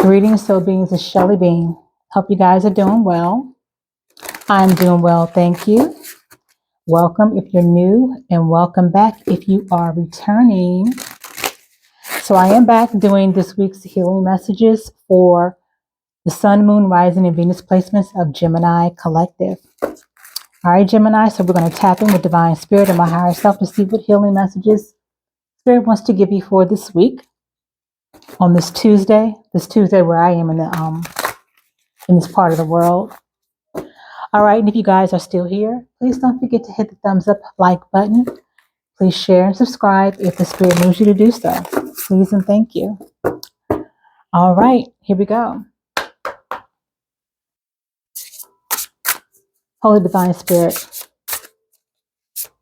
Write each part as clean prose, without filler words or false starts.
Greetings, soul beings. It's Shelly Bean. Hope you guys are doing well. I'm doing well, thank you. Welcome if you're new, and welcome back if you are returning. So I am back doing this week's healing messages for the Sun, Moon, Rising, and Venus placements of Gemini Collective. All right, Gemini, so we're going to tap in with Divine Spirit and my higher self to see what healing messages Spirit wants to give you for this week on this Tuesday where I am in this part of the world. All right, and if you guys are still here, please don't forget to hit the thumbs up, like button. Please share and subscribe if the Spirit moves you to do so. Please and thank you. All right, here we go. Holy Divine Spirit,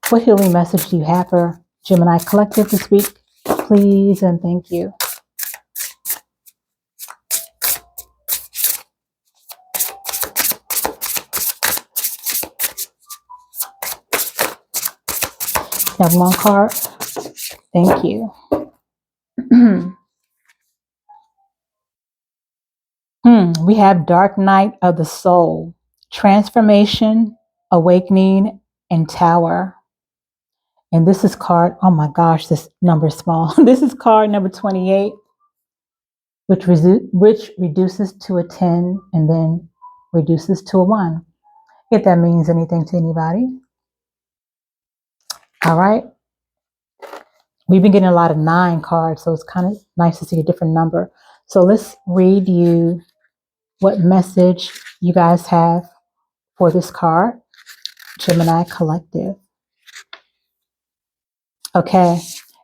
what healing message do you have for Gemini Collective this week? Please and thank you. Have one card. Thank you. We have Dark Night of the Soul, Transformation, Awakening, and Tower. And this is card, oh my gosh, this number is small. This is card number 28, which reduces to a 10 and then reduces to a 1, if that means anything to anybody. All right. We've been getting a lot of 9 cards, so it's kind of nice to see a different number. So let's read you what message you guys have for this card, Gemini Collective. Okay.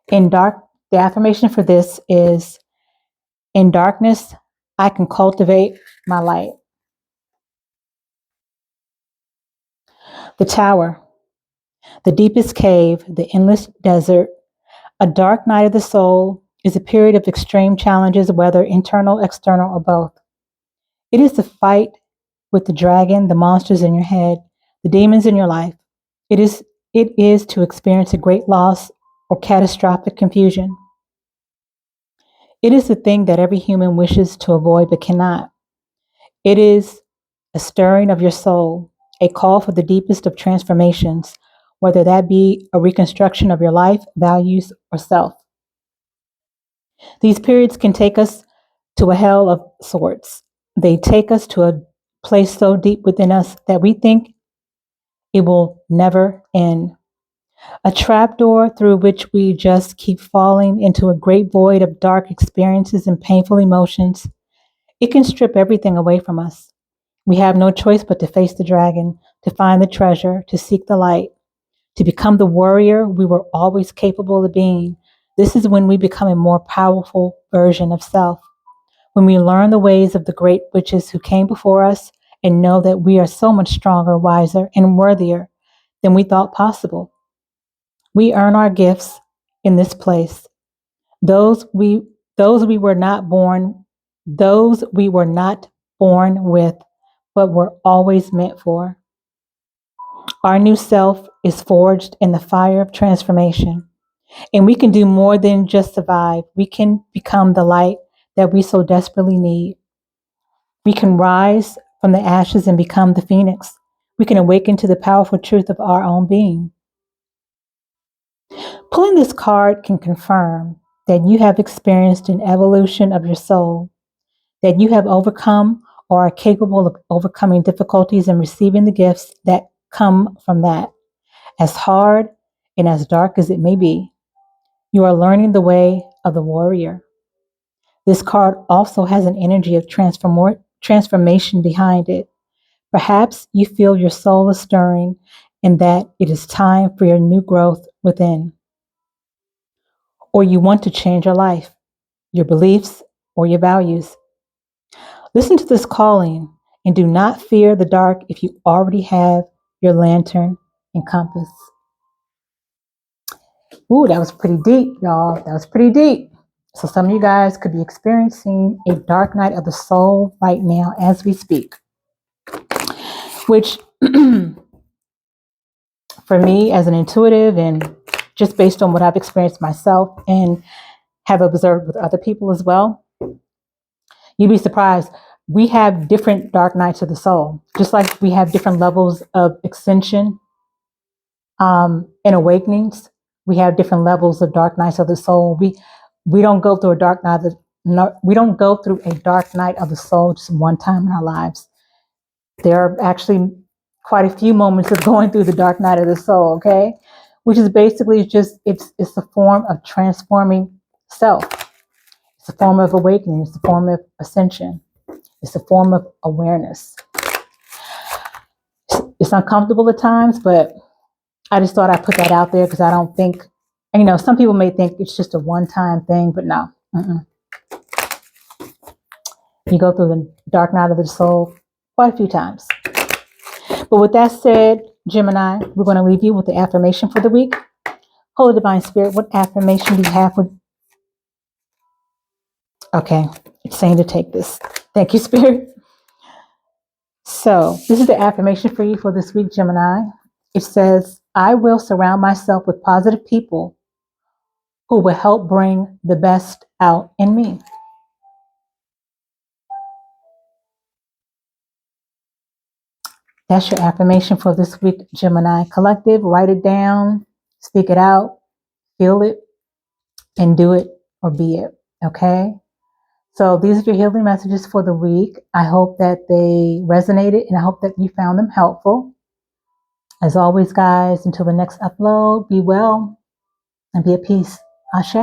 The affirmation for this is, in darkness, I can cultivate my light. The Tower, the deepest cave, the endless desert, a dark night of the soul is a period of extreme challenges, whether internal, external, or both. It is the fight with the dragon, the monsters in your head, the demons in your life. It is to experience a great loss or catastrophic confusion. It is the thing that every human wishes to avoid but cannot. It is a stirring of your soul, a call for the deepest of transformations, whether that be a reconstruction of your life, values, or self. These periods can take us to a hell of sorts. They take us to a place so deep within us that we think it will never end. A trapdoor through which we just keep falling into a great void of dark experiences and painful emotions. It can strip everything away from us. We have no choice but to face the dragon, to find the treasure, to seek the light, to become the warrior we were always capable of being. This is when we become a more powerful version of self. When we learn the ways of the great witches who came before us and know that we are so much stronger, wiser, and worthier than we thought possible. We earn our gifts in this place. Those we were not born with, but were always meant for. Our new self is forged in the fire of transformation, and we can do more than just survive. We can become the light that we so desperately need. We can rise from the ashes and become the phoenix. We can awaken to the powerful truth of our own being. Pulling this card can confirm that you have experienced an evolution of your soul, that you have overcome or are capable of overcoming difficulties and receiving the gifts that come from that. As hard and as dark as it may be, you are learning the way of the warrior. This card also has an energy of transformation behind it. Perhaps you feel your soul is stirring and that it is time for your new growth within. Or you want to change your life, your beliefs, or your values. Listen to this calling and do not fear the dark if you already have your lantern and compass. Ooh, that was pretty deep, y'all. That was pretty deep. So some of you guys could be experiencing a dark night of the soul right now as we speak. Which, for me as an intuitive and just based on what I've experienced myself and have observed with other people as well, You'd be surprised. We have different dark nights of the soul, just like we have different levels of ascension and awakenings. We have different levels of dark nights of the soul. We don't go through a dark night. We don't go through a dark night of the soul just one time in our lives. There are actually quite a few moments of going through the dark night of the soul. Okay, which is basically just it's a form of transforming self. It's a form of awakening. It's a form of ascension. It's a form of awareness. It's uncomfortable at times, but I just thought I'd put that out there because I don't think, some people may think it's just a one-time thing, but no. You go through the dark night of the soul quite a few times. But with that said, Gemini, we're going to leave you with the affirmation for the week. Holy Divine Spirit, what affirmation do you have for... Okay, it's saying to take this. Thank you, Spirit. So this is the affirmation for you for this week, Gemini. It says, I will surround myself with positive people who will help bring the best out in me. That's your affirmation for this week, Gemini Collective. Write it down, speak it out, feel it, and do it or be it. Okay? So these are your healing messages for the week. I hope that they resonated and I hope that you found them helpful. As always, guys, until the next upload, be well and be at peace. Ashe.